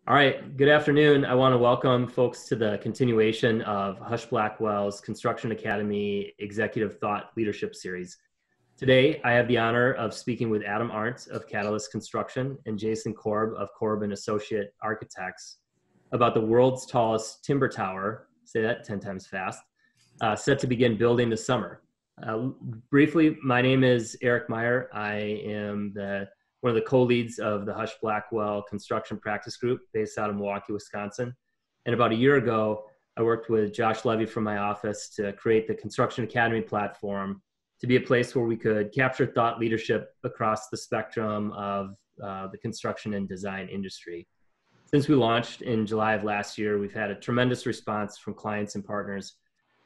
All right, good afternoon. I want to welcome folks to the continuation of Husch Blackwell's Construction Academy Executive Thought Leadership Series. Today, I have the honor of speaking with Adam Arndt of Catalyst Construction and Jason Korb of Korb and Associate Architects about the world's tallest timber tower, say that 10 times fast, set to begin building this summer. Briefly, my name is Eric Meier. I am one of the co-leads of the Husch Blackwell Construction Practice Group based out of Milwaukee, Wisconsin. And about a year ago, I worked with Josh Levy from my office to create the Construction Academy platform to be a place where we could capture thought leadership across the spectrum of the construction and design industry. Since we launched in July of last year, we've had a tremendous response from clients and partners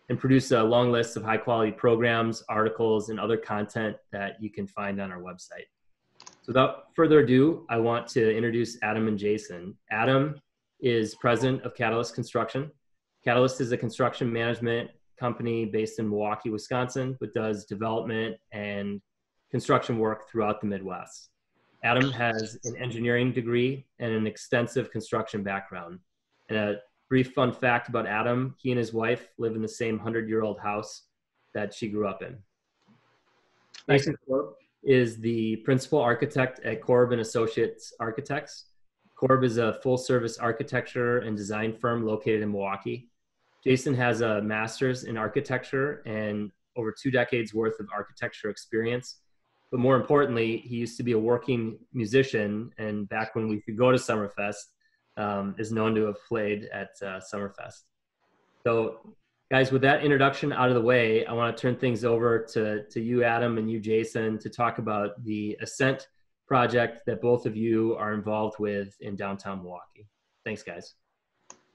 and produced a long list of high quality programs, articles, and other content that you can find on our website. So without further ado, I want to introduce Adam and Jason. Adam is president of Catalyst Construction. Catalyst is a construction management company based in Milwaukee, Wisconsin, but does development and construction work throughout the Midwest. Adam has an engineering degree and an extensive construction background. And a brief fun fact about Adam, he and his wife live in the same 100-year-old house that she grew up in. Jason Korb is the principal architect at Korb and Associates Architects. Korb is a full-service architecture and design firm located in Milwaukee. Jason has a master's in architecture and over 2 decades worth of architecture experience. But more importantly, he used to be a working musician, and back when we could go to Summerfest, is known to have played at Summerfest. So guys, with that introduction out of the way, I want to turn things over to you, Adam, and you, Jason, to talk about the Ascent project that both of you are involved with in downtown Milwaukee. Thanks, guys.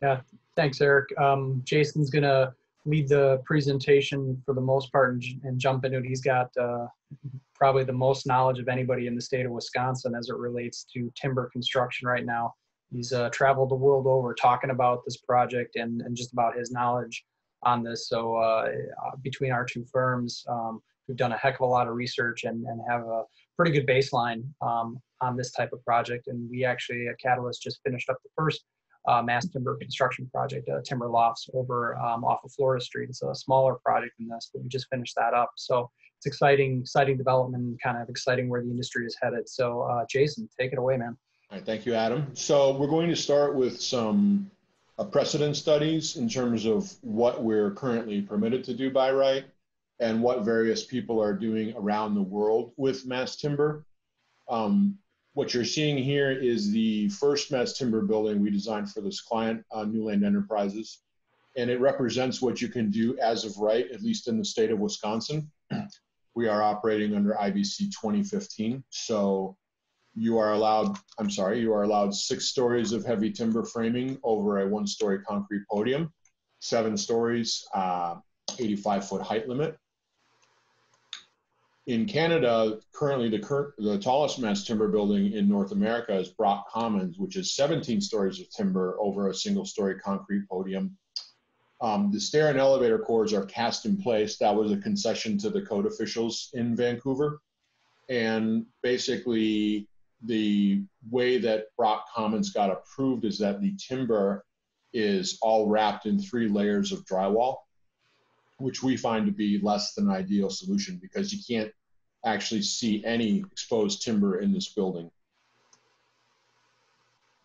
Yeah, thanks, Eric. Jason's going to lead the presentation for the most part and jump into it. He's got probably the most knowledge of anybody in the state of Wisconsin as it relates to timber construction right now. He's traveled the world over talking about this project and just about his knowledge on this. So between our two firms, we've done a heck of a lot of research and have a pretty good baseline on this type of project. And we actually at Catalyst just finished up the first mass timber construction project, Timber Lofts over off of Florida Street. It's a smaller project than this, but we just finished that up. So it's exciting development and kind of exciting where the industry is headed. So Jason, take it away, man. All right, thank you, Adam. So we're going to start with some precedent studies in terms of what we're currently permitted to do by right and what various people are doing around the world with mass timber. What you're seeing here is the first mass timber building we designed for this client, Newland Enterprises, and it represents what you can do as of right, at least in the state of Wisconsin. We are operating under IBC 2015, so you are allowed 6 stories of heavy timber framing over a 1-story concrete podium, 7 stories, 85-foot height limit. In Canada, currently the tallest mass timber building in North America is Brock Commons, which is 17 stories of timber over a 1-story concrete podium. The stair and elevator cords are cast in place. That was a concession to the code officials in Vancouver. And basically, the way that Brock Commons got approved is that the timber is all wrapped in 3 layers of drywall, which we find to be less than an ideal solution because you can't actually see any exposed timber in this building.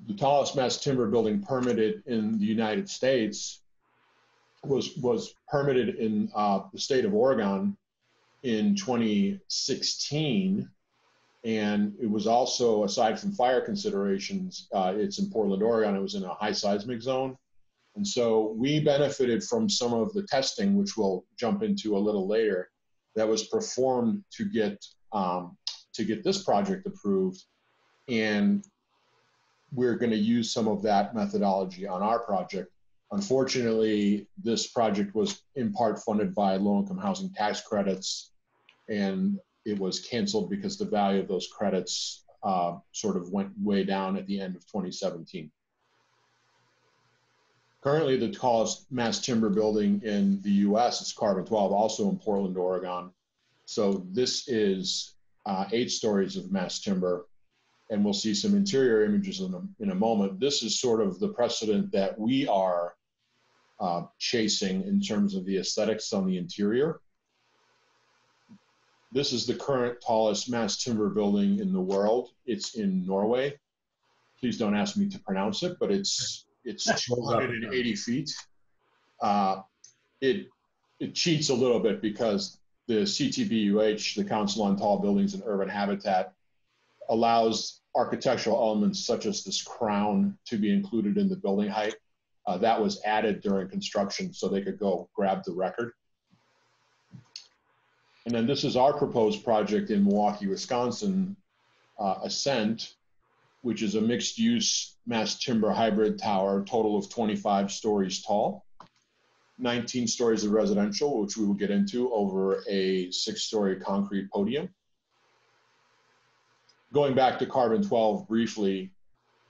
The tallest mass timber building permitted in the United States was permitted in the state of Oregon in 2016. And it was also, aside from fire considerations, it's in Portland, Oregon. It was in a high seismic zone. And so we benefited from some of the testing, which we'll jump into a little later, that was performed to get this project approved. And we're going to use some of that methodology on our project. Unfortunately, this project was in part funded by low-income housing tax credits, and it was canceled because the value of those credits sort of went way down at the end of 2017. Currently, the tallest mass timber building in the U.S. is Carbon 12, also in Portland, Oregon. So this is 8 stories of mass timber. and we'll see some interior images in a moment. This is sort of the precedent that we are chasing in terms of the aesthetics on the interior. This is the current tallest mass timber building in the world. It's in Norway. Please don't ask me to pronounce it, but it's 280 feet. It cheats a little bit because the CTBUH, the Council on Tall Buildings and Urban Habitat, allows architectural elements such as this crown to be included in the building height. That was added during construction so they could go grab the record. And then this is our proposed project in Milwaukee, Wisconsin, Ascent, which is a mixed-use mass timber hybrid tower, total of 25 stories tall, 19 stories of residential, which we will get into, over a 6-story concrete podium. Going back to carbon 12 briefly,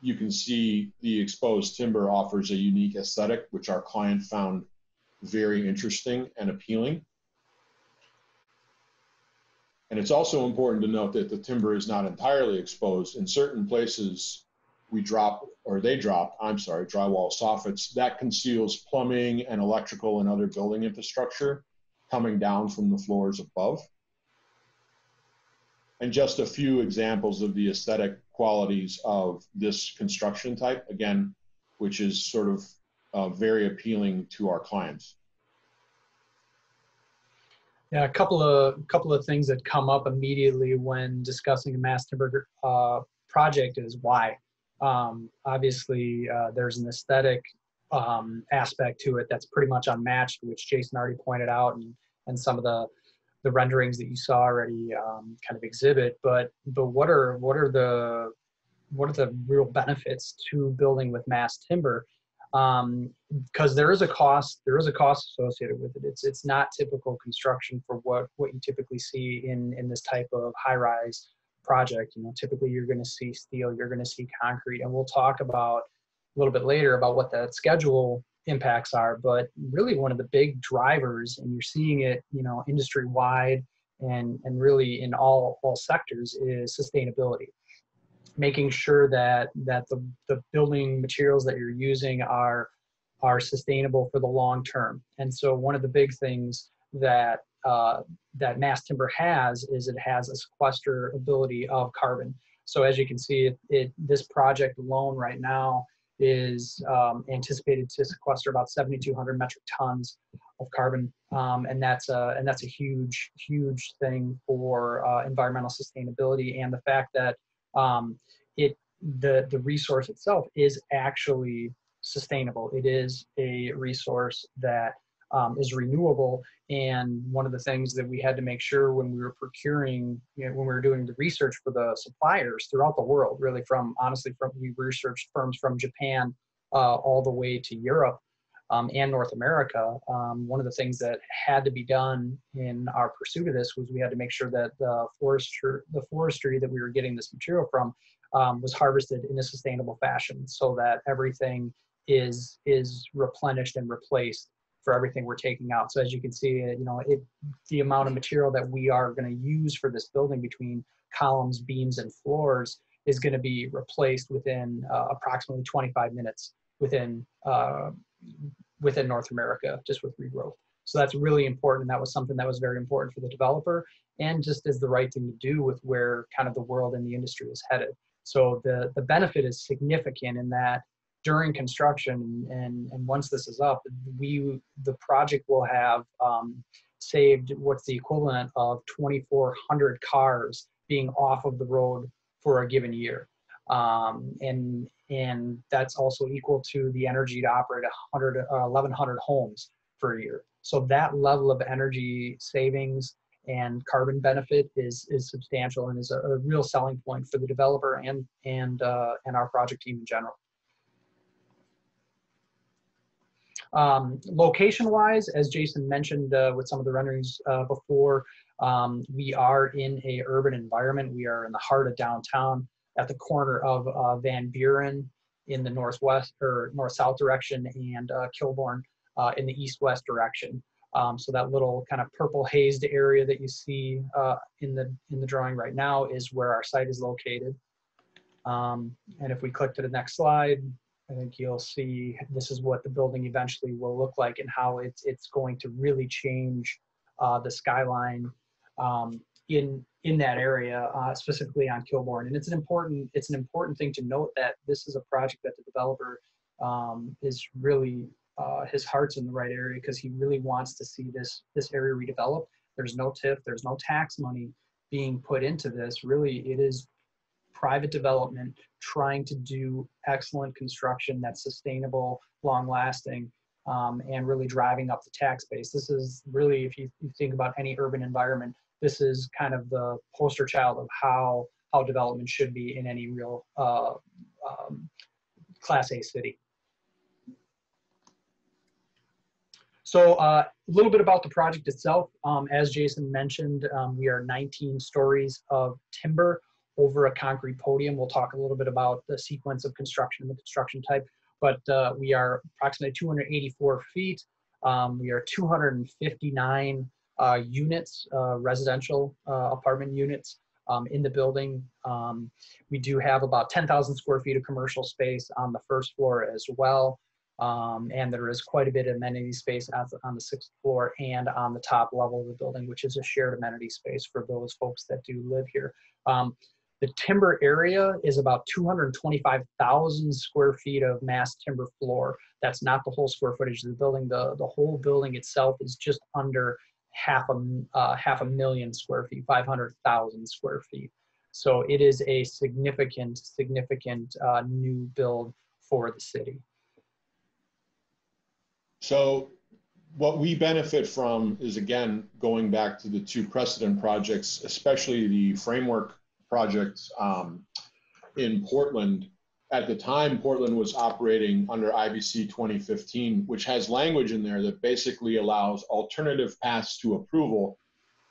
you can see the exposed timber offers a unique aesthetic, which our client found very interesting and appealing. And it's also important to note that the timber is not entirely exposed. In certain places, they drop drywall soffits. That conceals plumbing and electrical and other building infrastructure coming down from the floors above. And just a few examples of the aesthetic qualities of this construction type, again, which is sort of very appealing to our clients. Yeah, a couple of things that come up immediately when discussing a mass timber project is why. Obviously, there's an aesthetic aspect to it that's pretty much unmatched, which Jason already pointed out, and some of the renderings that you saw already kind of exhibit. But what are the real benefits to building with mass timber? Because there is a cost associated with it. It's not typical construction for what you typically see in this type of high-rise project. You know, typically you're going to see steel, you're going to see concrete, and we'll talk about a little bit later about what the schedule impacts are. But really, one of the big drivers, and you're seeing it, you know, industry-wide and really in all sectors, is sustainability. Making sure that the building materials that you're using are sustainable for the long term. And so one of the big things that mass timber has is it has a sequester ability of carbon. So as you can see, this project alone right now is anticipated to sequester about 7,200 metric tons of carbon, and that's a huge thing for environmental sustainability, and the fact that the resource itself is actually sustainable. It is a resource that is renewable, and one of the things that we had to make sure when we were procuring, when we were doing the research for the suppliers throughout the world, really we researched firms from Japan all the way to Europe and North America. One of the things that had to be done in our pursuit of this was we had to make sure that the forestry that we were getting this material from was harvested in a sustainable fashion, so that everything is replenished and replaced for everything we're taking out. So as you can see, the amount of material that we are going to use for this building between columns, beams, and floors is going to be replaced within approximately 25 minutes within North America, just with regrowth. So that's really important. And that was something that was very important for the developer, and just as the right thing to do with where kind of the world and the industry is headed. So the benefit is significant in that during construction and once this is up, the project will have saved what's the equivalent of 2,400 cars being off of the road for a given year. And that's also equal to the energy to operate 1,100 homes for a year. So that level of energy savings and carbon benefit is substantial, and is a real selling point for the developer and our project team in general. Location-wise, as Jason mentioned with some of the renderings before, we are in a urban environment. We are in the heart of downtown, at the corner of Van Buren in the northwest or north-south direction, and Kilbourne in the east-west direction. So that little kind of purple hazed area that you see in the drawing right now is where our site is located. And if we click to the next slide, I think you'll see this is what the building eventually will look like and how it's going to really change the skyline in that area, specifically on Kilbourne. And it's an important thing to note that this is a project that the developer is really his heart's in the right area, because he really wants to see this area redeveloped. There's no TIF, there's no tax money being put into this. Really, it is private development trying to do excellent construction that's sustainable, long lasting, and really driving up the tax base. This is really, if you think about any urban environment, this is kind of the poster child of how development should be in any real Class A city. So a little bit about the project itself. As Jason mentioned, we are 19 stories of timber over a concrete podium. We'll talk a little bit about the sequence of construction and the construction type, but we are approximately 284 feet. We are 259 units, residential apartment units in the building. We do have about 10,000 square feet of commercial space on the first floor as well. And there is quite a bit of amenity space on the 6th floor and on the top level of the building, which is a shared amenity space for those folks that do live here. The timber area is about 225,000 square feet of mass timber floor. That's not the whole square footage of the building. The whole building itself is just under half a million square feet, 500,000 square feet. So it is a significant new build for the city. So what we benefit from is, again, going back to the two precedent projects, especially the framework projects in Portland. At the time, Portland was operating under IBC 2015, which has language in there that basically allows alternative paths to approval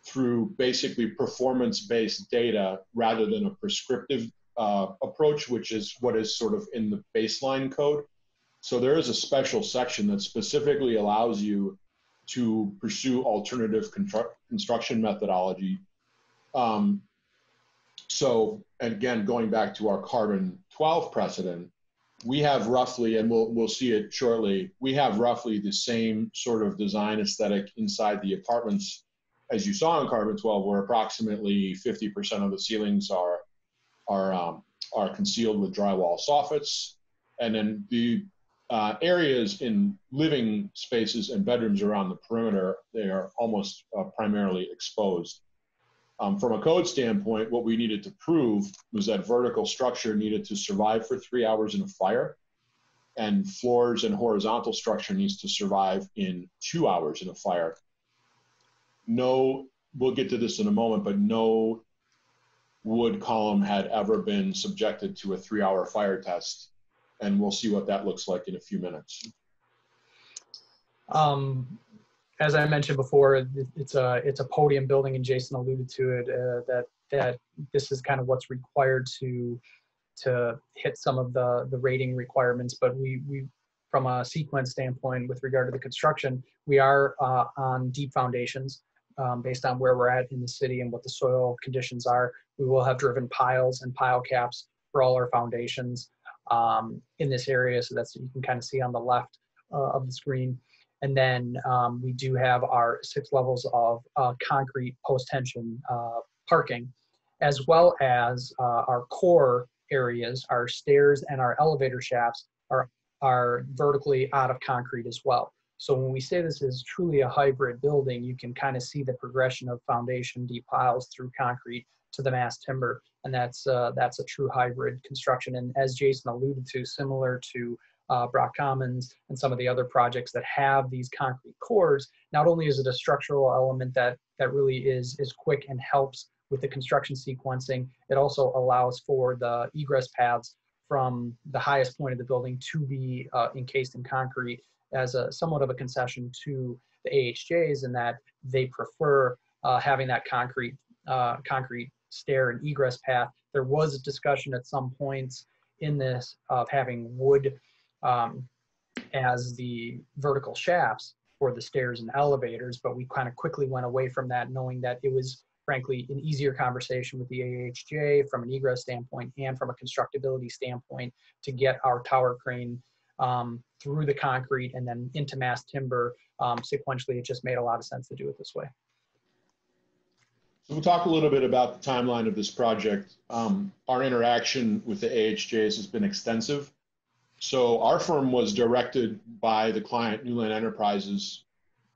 through basically performance-based data rather than a prescriptive approach, which is what is sort of in the baseline code. So there is a special section that specifically allows you to pursue alternative construction methodology. So again, going back to our carbon 12 precedent, we have roughly, and we'll see it shortly, we have roughly the same sort of design aesthetic inside the apartments as you saw in carbon 12, where approximately 50% of the ceilings are concealed with drywall soffits, and then the areas in living spaces and bedrooms around the perimeter, they are almost primarily exposed. From a code standpoint, what we needed to prove was that vertical structure needed to survive for 3 hours in a fire, and floors and horizontal structure needs to survive in 2 hours in a fire. No, we'll get to this in a moment, but no wood column had ever been subjected to a 3-hour fire test. And we'll see what that looks like in a few minutes. As I mentioned before, it's a podium building, and Jason alluded to it, that this is kind of what's required to hit some of the rating requirements. But we from a sequence standpoint, with regard to the construction, we are on deep foundations based on where we're at in the city and what the soil conditions are. We will have driven piles and pile caps for all our foundations in this area, so that's what you can kind of see on the left of the screen. And then we do have our 6 levels of concrete post-tension parking, as well as our core areas, our stairs and our elevator shafts are vertically out of concrete as well. So when we say this is truly a hybrid building, you can kind of see the progression of foundation deep piles through concrete to the mass timber, and that's a true hybrid construction. And as Jason alluded to, similar to Brock Commons and some of the other projects that have these concrete cores, not only is it a structural element that really is quick and helps with the construction sequencing, it also allows for the egress paths from the highest point of the building to be encased in concrete, as a somewhat of a concession to the AHJs, in that they prefer having that concrete stair and egress path. There was a discussion at some points in this of having wood as the vertical shafts for the stairs and elevators, but we kind of quickly went away from that, knowing that it was frankly, an easier conversation with the AHJ from an egress standpoint and from a constructability standpoint to get our tower crane through the concrete and then into mass timber. Sequentially, it just made a lot of sense to do it this way. So we'll talk a little bit about the timeline of this project. Our interaction with the AHJs has been extensive. So our firm was directed by the client, Newland Enterprises,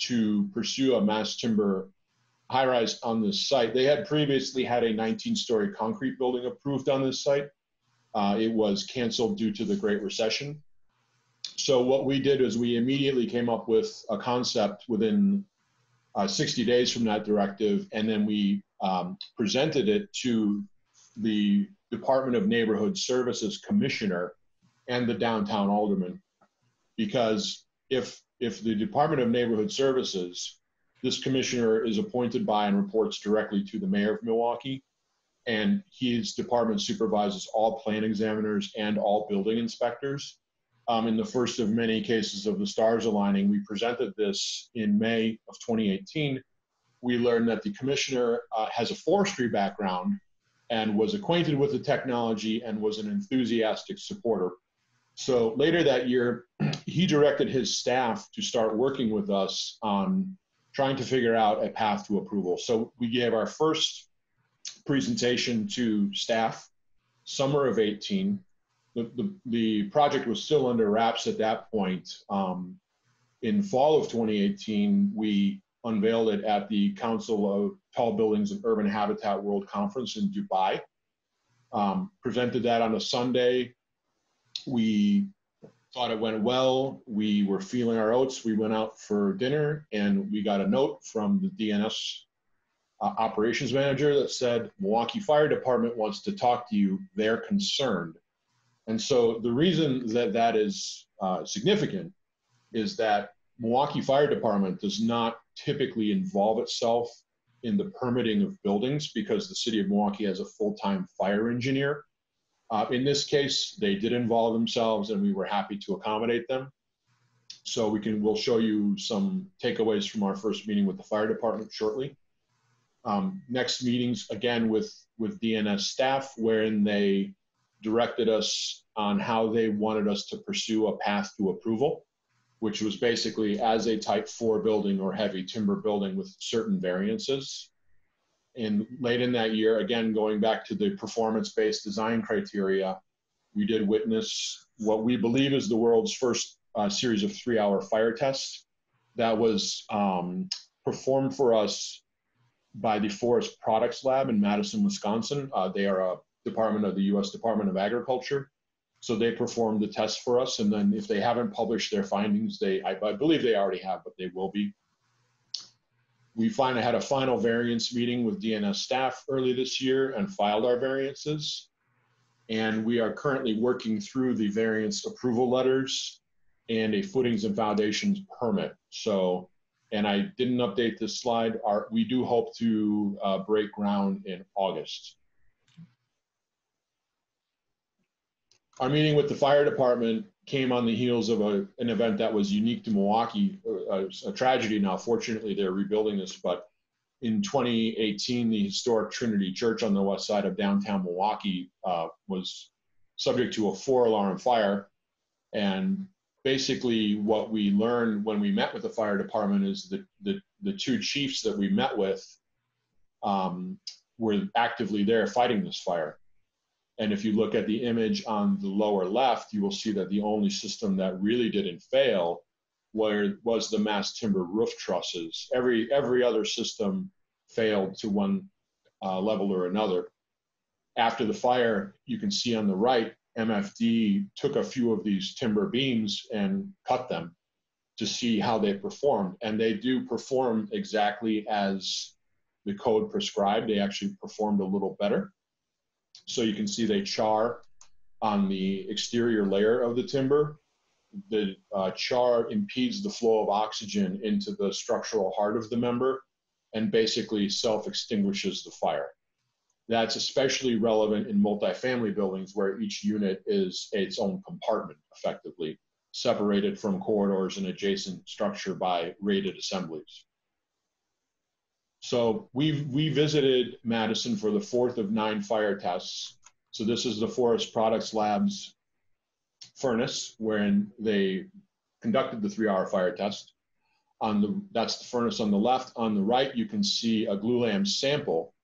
to pursue a mass timber high-rise on this site. They had previously had a 19-story concrete building approved on this site. It was canceled due to the Great Recession. So what we did is we immediately came up with a concept within 60 days from that directive, and then we presented it to the Department of Neighborhood Services Commissioner and the downtown alderman. Because if the Department of Neighborhood Services, this commissioner is appointed by and reports directly to the mayor of Milwaukee, and his department supervises all plan examiners and all building inspectors. In the first of many cases of the stars aligning, we presented this in May of 2018. We learned that the commissioner has a forestry background and was acquainted with the technology and was an enthusiastic supporter. So later that year, he directed his staff to start working with us on trying to figure out a path to approval. So we gave our first presentation to staff, summer of 18. The project was still under wraps at that point. In fall of 2018, we unveiled it at the Council of Tall Buildings and Urban Habitat World Conference in Dubai. Presented that on a Sunday. We thought it went well. We were feeling our oats. We went out for dinner and we got a note from the DNS operations manager that said, Milwaukee Fire Department wants to talk to you. They're concerned. And so the reason that that is significant is that Milwaukee Fire Department does not typically involve itself in the permitting of buildings because the city of Milwaukee has a full-time fire engineer. In this case, they did involve themselves and we were happy to accommodate them. So we'll show you some takeaways from our first meeting with the fire department shortly. Next meetings, again, with DNS staff, wherein they directed us on how they wanted us to pursue a path to approval, which was basically as a type 4 building or heavy timber building with certain variances. And late in that year, again, going back to the performance-based design criteria, we did witness what we believe is the world's first series of 3-hour fire tests that was performed for us by the Forest Products Lab in Madison, Wisconsin. They are a department of the U.S. Department of Agriculture. So they performed the test for us. And then if they haven't published their findings, I believe they already have, but they will be. We finally had a final variance meeting with DNS staff early this year and filed our variances. And we are currently working through the variance approval letters and a footings and foundations permit. So, and I didn't update this slide. We do hope to break ground in August. Our meeting with the fire department came on the heels of an event that was unique to Milwaukee, a tragedy now. Fortunately, they're rebuilding this, but in 2018, the historic Trinity Church on the west side of downtown Milwaukee was subject to a 4-alarm fire. And basically what we learned when we met with the fire department is that the 2 chiefs that we met with were actively there fighting this fire. And if you look at the image on the lower left, you will see that the only system that really didn't fail was the mass timber roof trusses. Every other system failed to one level or another. After the fire, you can see on the right, MFD took a few of these timber beams and cut them to see how they performed. And they do perform exactly as the code prescribed. They actually performed a little better. So you can see they char on the exterior layer of the timber. The char impedes the flow of oxygen into the structural heart of the member and basically self-extinguishes the fire. That's especially relevant in multifamily buildings where each unit is its own compartment, effectively, separated from corridors and adjacent structure by rated assemblies. So we visited Madison for the 4th of 9 fire tests. So this is the Forest Products Labs furnace wherein they conducted the 3-hour fire test. That's the furnace on the left. On the right, you can see a glulam sample.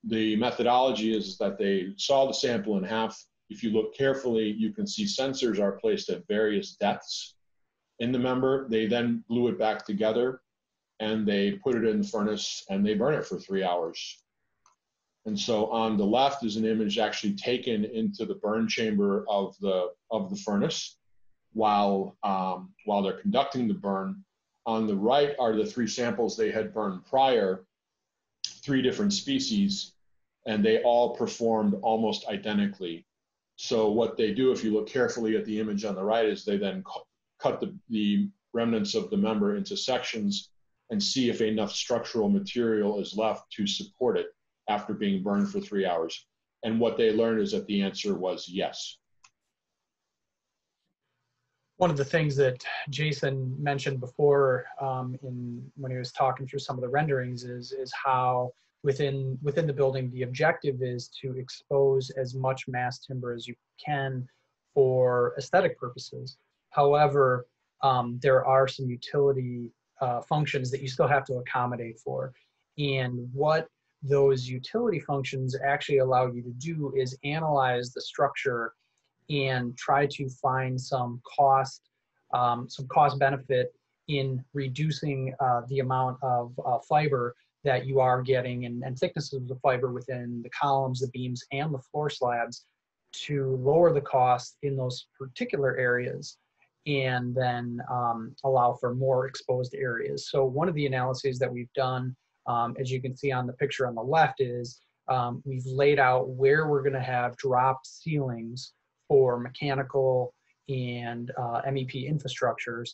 The methodology is that they saw the sample in half. If you look carefully, you can see sensors are placed at various depths in the member. They then glue it back together, and they put it in the furnace, and they burn it for 3 hours. And so on the left is an image actually taken into the burn chamber of the furnace while they're conducting the burn. On the right are the 3 samples they had burned prior, 3 different species, and they all performed almost identically. So what they do, if you look carefully at the image on the right, is they then cut the remnants of the member into sections and see if enough structural material is left to support it after being burned for 3 hours. And what they learned is that the answer was yes. One of the things that Jason mentioned before when he was talking through some of the renderings is how within the building, the objective is to expose as much mass timber as you can for aesthetic purposes. However, there are some utility functions that you still have to accommodate for. And what those utility functions actually allow you to do is analyze the structure and try to find some cost benefit in reducing the amount of fiber that you are getting and thicknesses of the fiber within the columns, the beams, and the floor slabs to lower the cost in those particular areas and then allow for more exposed areas. So one of the analyses that we've done, as you can see on the picture on the left, is we've laid out where we're going to have dropped ceilings for mechanical and MEP infrastructures,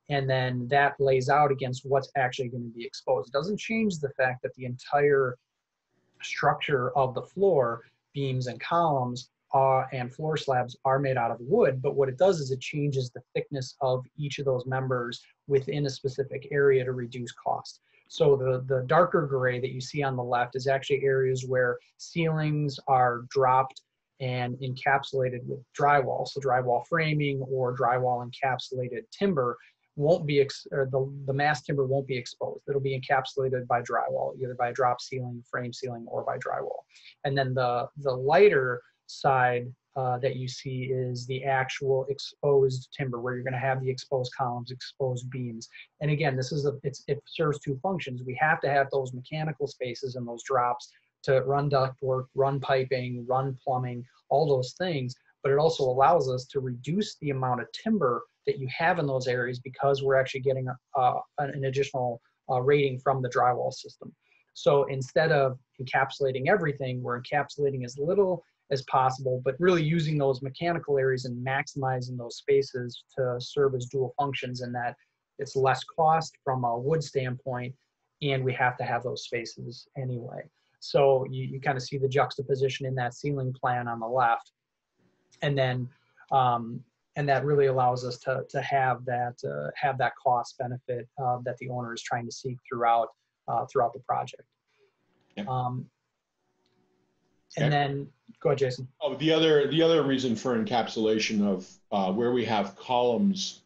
and then that lays out against what's actually going to be exposed. It doesn't change the fact that the entire structure of the floor, beams and columns and floor slabs are made out of wood, but what it does is it changes the thickness of each of those members within a specific area to reduce cost. So the darker gray that you see on the left is actually areas where ceilings are dropped and encapsulated with drywall. So drywall framing or drywall encapsulated timber won't be, the mass timber won't be exposed. It'll be encapsulated by drywall, either by drop ceiling, frame ceiling, or by drywall. And then the lighter side that you see is the actual exposed timber, where you're going to have the exposed columns, exposed beams. And again, this is it serves 2 functions. We have to have those mechanical spaces and those drops to run ductwork, run piping, run plumbing, all those things. But it also allows us to reduce the amount of timber that you have in those areas because we're actually getting an additional rating from the drywall system. So instead of encapsulating everything, we're encapsulating as little as possible, but really using those mechanical areas and maximizing those spaces to serve as dual functions, in that it's less cost from a wood standpoint, and we have to have those spaces anyway. So you kind of see the juxtaposition in that ceiling plan on the left. And then, and that really allows us to have that cost benefit that the owner is trying to seek throughout the project. Yeah. And then, go ahead, Jason. Oh, the other reason for encapsulation of where we have columns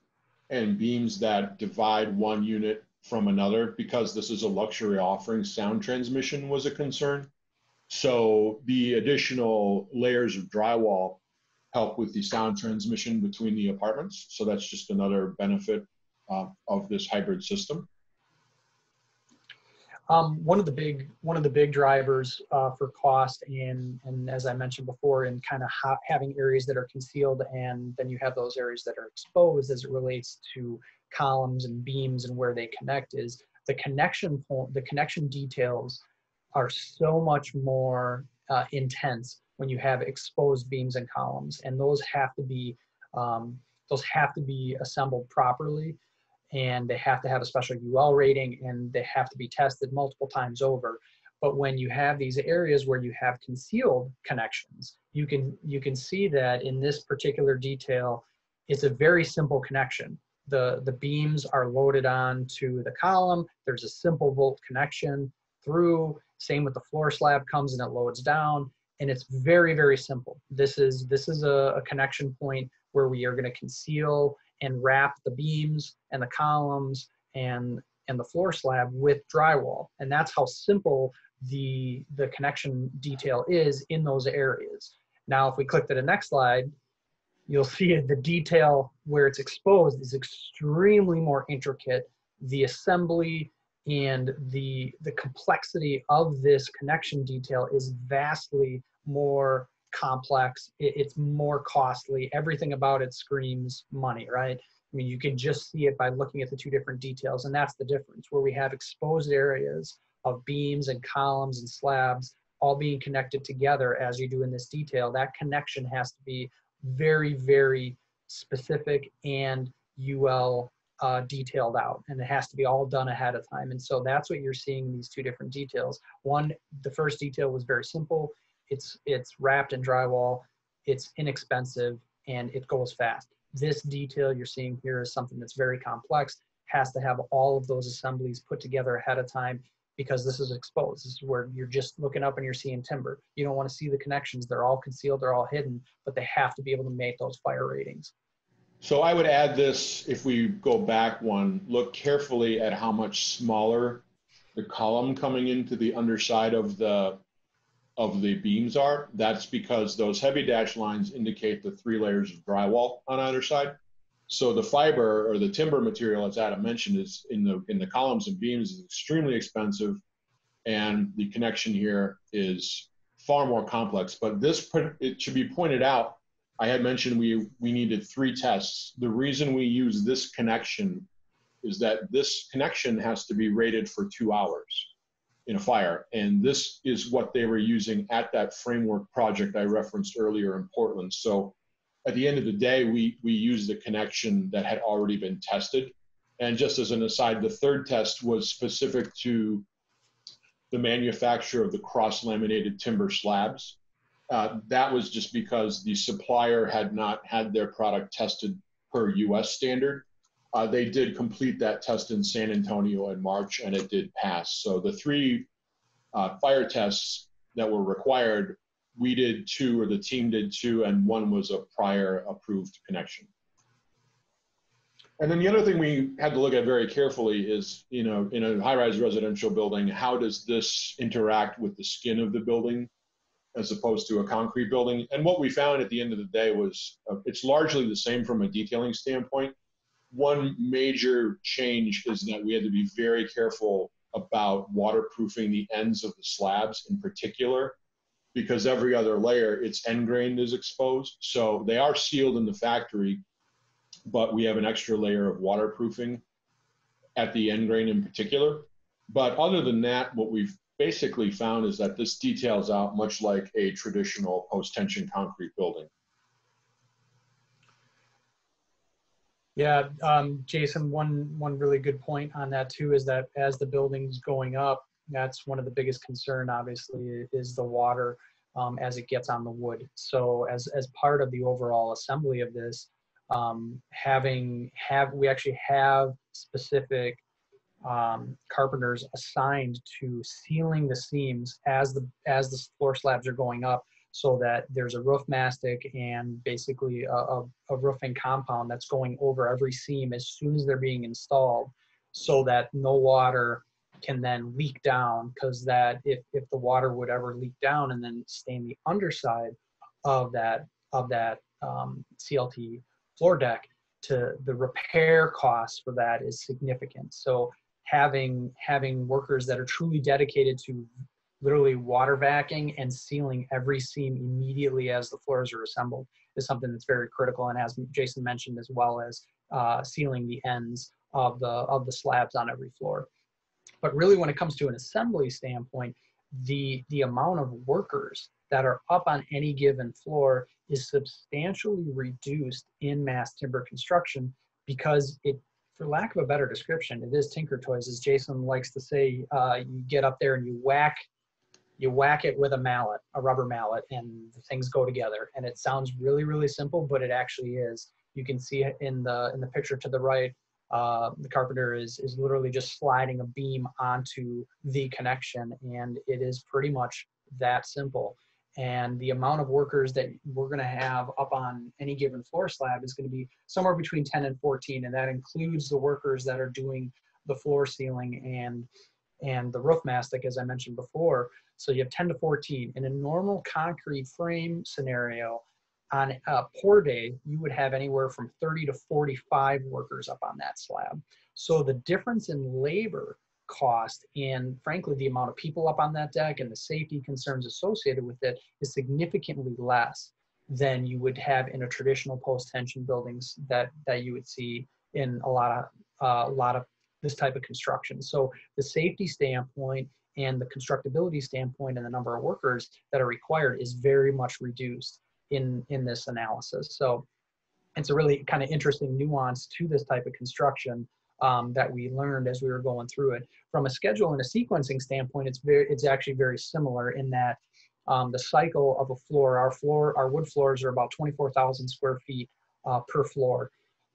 and beams that divide one unit from another, because this is a luxury offering, sound transmission was a concern. So the additional layers of drywall help with the sound transmission between the apartments. So that's just another benefit of this hybrid system. One of the big drivers for cost, and as I mentioned before, in kind of having areas that are concealed, and then you have those areas that are exposed as it relates to columns and beams and where they connect, is the connection details are so much more intense when you have exposed beams and columns, and those have to be assembled properly, and they have to have a special UL rating, and they have to be tested multiple times over. But when you have these areas where you have concealed connections, you can see that in this particular detail, it's a very simple connection. the beams are loaded onto the column. There's a simple bolt connection through. Same with the floor slab, comes and it loads down, and it's very, very simple. This is a connection point where we are going to conceal and wrap the beams and the columns and the floor slab with drywall, and that's how simple the connection detail is in those areas. Now, if we click to the next slide, you'll see the detail where it's exposed is extremely more intricate. The assembly and the complexity of this connection detail is vastly more complex. It's more costly. Everything about it screams money, right? I mean, you can just see it by looking at the two different details, and that's the difference, where we have exposed areas of beams and columns and slabs all being connected together as you do in this detail. That connection has to be very, very specific and UL detailed out, and it has to be all done ahead of time. And so that's what you're seeing in these two different details. One, the first detail was very simple. It's wrapped in drywall, it's inexpensive, and it goes fast. This detail you're seeing here is something that's very complex, has to have all of those assemblies put together ahead of time, because this is exposed. This is where you're just looking up and you're seeing timber. You don't want to see the connections. They're all concealed, they're all hidden, but they have to be able to make those fire ratings. So I would add this, if we go back one, look carefully at how much smaller the column coming into the underside of the beams are. That's because those heavy dashed lines indicate the 3 layers of drywall on either side. So the fiber or the timber material, as Adam mentioned, is in the columns and beams is extremely expensive, and the connection here is far more complex. But it should be pointed out, I had mentioned we needed 3 tests. The reason we use this connection is that this connection has to be rated for 2 hours in a fire, and this is what they were using at that framework project I referenced earlier in Portland. So at the end of the day, we used the connection that had already been tested. And just as an aside, the 3rd test was specific to the manufacture of the cross-laminated timber slabs. That was just because the supplier had not had their product tested per US standard. They did complete that test in San Antonio in March, and it did pass. So the 3 fire tests that were required, we did 2, or the team did 2, and 1 was a prior approved connection. And then the other thing we had to look at very carefully is, in a high-rise residential building, how does this interact with the skin of the building as opposed to a concrete building? And what we found at the end of the day was it's largely the same from a detailing standpoint. One major change is that we had to be very careful about waterproofing the ends of the slabs in particular, because every other layer, its end grain is exposed. So they are sealed in the factory, but we have an extra layer of waterproofing at the end grain in particular. But other than that, what we've basically found is that this details out much like a traditional post-tension concrete building. Yeah, Jason, one really good point on that too is that as the building's going up, that's one of the biggest concern, obviously, is the water as it gets on the wood. So as part of the overall assembly of this, we actually have specific carpenters assigned to sealing the seams as the floor slabs are going up, so that there's a roof mastic and basically a roofing compound that's going over every seam as soon as they're being installed, so that no water can then leak down, because that if the water would ever leak down and then stain the underside of that CLT floor deck, to the repair cost for that is significant. So having workers that are truly dedicated to literally water vacuuming and sealing every seam immediately as the floors are assembled is something that's very critical, and as Jason mentioned, as well as sealing the ends of the slabs on every floor. But really, when it comes to an assembly standpoint, the amount of workers that are up on any given floor is substantially reduced in mass timber construction, because it, for lack of a better description, it is tinker toys, as Jason likes to say. You get up there and you whack it with a mallet, a rubber mallet, and the things go together. And it sounds really, really simple, but it actually is. You can see in the picture to the right, the carpenter is literally just sliding a beam onto the connection, and it is pretty much that simple. And the amount of workers that we're going to have up on any given floor slab is going to be somewhere between 10 and 14, and that includes the workers that are doing the floor ceiling and the roof mastic, as I mentioned before. So you have 10 to 14. In a normal concrete frame scenario, on a poor day, you would have anywhere from 30 to 45 workers up on that slab. So the difference in labor cost and frankly the amount of people up on that deck and the safety concerns associated with it is significantly less than you would have in a traditional post-tension buildings that you would see in a lot of this type of construction. So the safety standpoint and the constructability standpoint and the number of workers that are required is very much reduced in this analysis. So it's a really kind of interesting nuance to this type of construction that we learned as we were going through it. From a schedule and a sequencing standpoint, it's actually very similar in that the cycle of a floor, our wood floors are about 24,000 square feet per floor.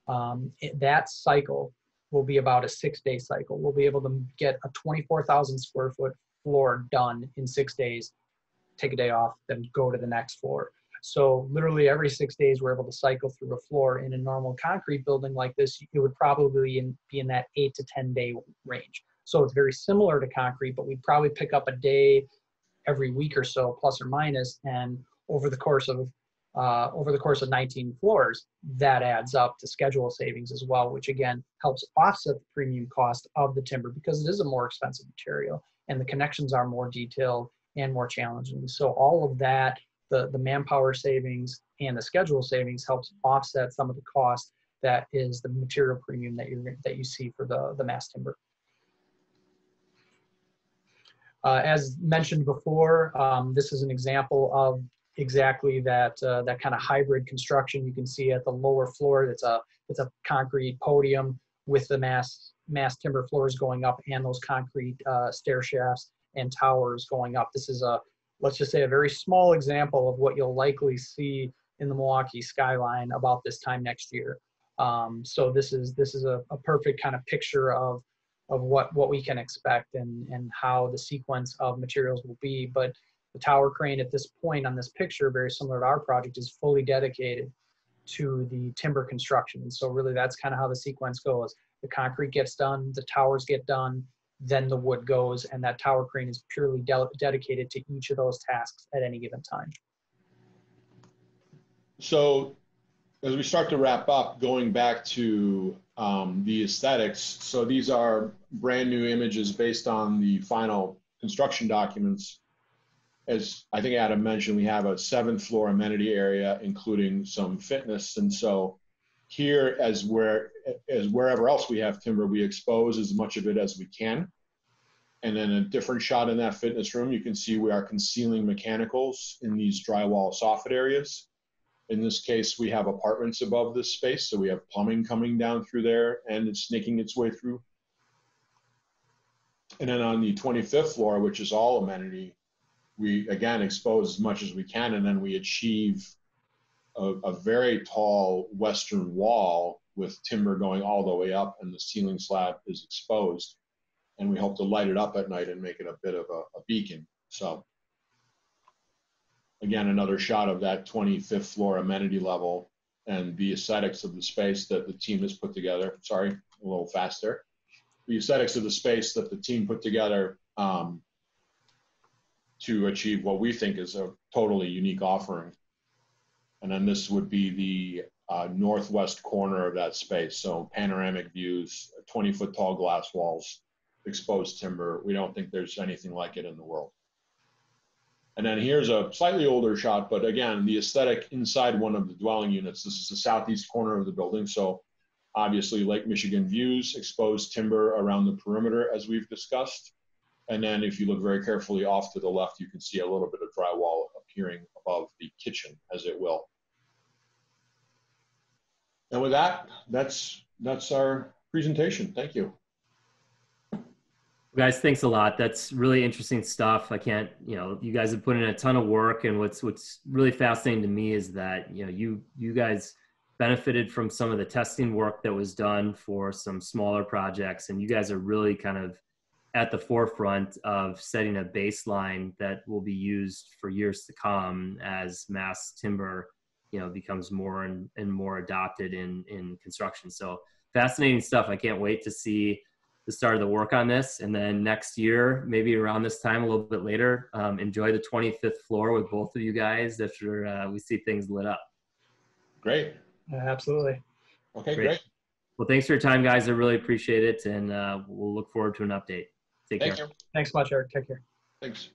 That cycle will be about a 6-day cycle. We'll be able to get a 24,000 square foot floor done in 6 days, take a day off, then go to the next floor. So literally every 6 days, we're able to cycle through a floor. In a normal concrete building like this, it would probably be in that 8 to 10 day range. So it's very similar to concrete, but we'd probably pick up a day every week or so, plus or minus. And over the course of 19 floors, that adds up to schedule savings as well, which again helps offset the premium cost of the timber because it is a more expensive material and the connections are more detailed and more challenging. So all of that, the manpower savings and the schedule savings helps offset some of the cost that is the material premium that you see for the mass timber. As mentioned before, this is an example of exactly that kind of hybrid construction. You can see at the lower floor, it's a concrete podium with the mass timber floors going up and those concrete stair shafts and towers going up. This is let's just say a very small example of what you'll likely see in the Milwaukee skyline about this time next year. So this is a perfect kind of picture of what we can expect and how the sequence of materials will be. But the tower crane at this point on this picture, very similar to our project, is fully dedicated to the timber construction. And so really that's kind of how the sequence goes. The concrete gets done, the towers get done, then the wood goes, and that tower crane is purely dedicated to each of those tasks at any given time. So as we start to wrap up, going back to the aesthetics, so these are brand new images based on the final construction documents. As I think Adam mentioned, we have a 7th floor amenity area, including some fitness. And so here, as wherever else we have timber, we expose as much of it as we can. And then a different shot in that fitness room, you can see we are concealing mechanicals in these drywall soffit areas. In this case, we have apartments above this space, so we have plumbing coming down through there and it's snaking its way through. And then on the 25th floor, which is all amenity, we again expose as much as we can, and then we achieve a very tall western wall with timber going all the way up, and the ceiling slab is exposed. And we hope to light it up at night and make it a bit of a beacon. So again, another shot of that 25th floor amenity level and the aesthetics of the space that the team has put together. Sorry, a little faster. The aesthetics of the space that the team put together to achieve what we think is a totally unique offering. And then this would be the northwest corner of that space. So panoramic views, 20-foot tall glass walls, exposed timber. We don't think there's anything like it in the world. And then here's a slightly older shot, but again, the aesthetic inside one of the dwelling units. This is the southeast corner of the building. So obviously Lake Michigan views, exposed timber around the perimeter as we've discussed. And then if you look very carefully off to the left, you can see a little bit of drywall appearing above the kitchen, as it will. And with that, that's our presentation. Thank you. Guys, thanks a lot. That's really interesting stuff. I can't, you guys have put in a ton of work, and what's really fascinating to me is that, you guys benefited from some of the testing work that was done for some smaller projects. And you guys are really kind of at the forefront of setting a baseline that will be used for years to come as mass timber, becomes more and more adopted in construction. So fascinating stuff. I can't wait to see the start of the work on this. And then next year, maybe around this time, a little bit later, enjoy the 25th floor with both of you guys after we see things lit up. Great. Absolutely. Okay, great. Well, thanks for your time, guys. I really appreciate it. And we'll look forward to an update. Take care. Thanks much, Eric. Take care. Thanks.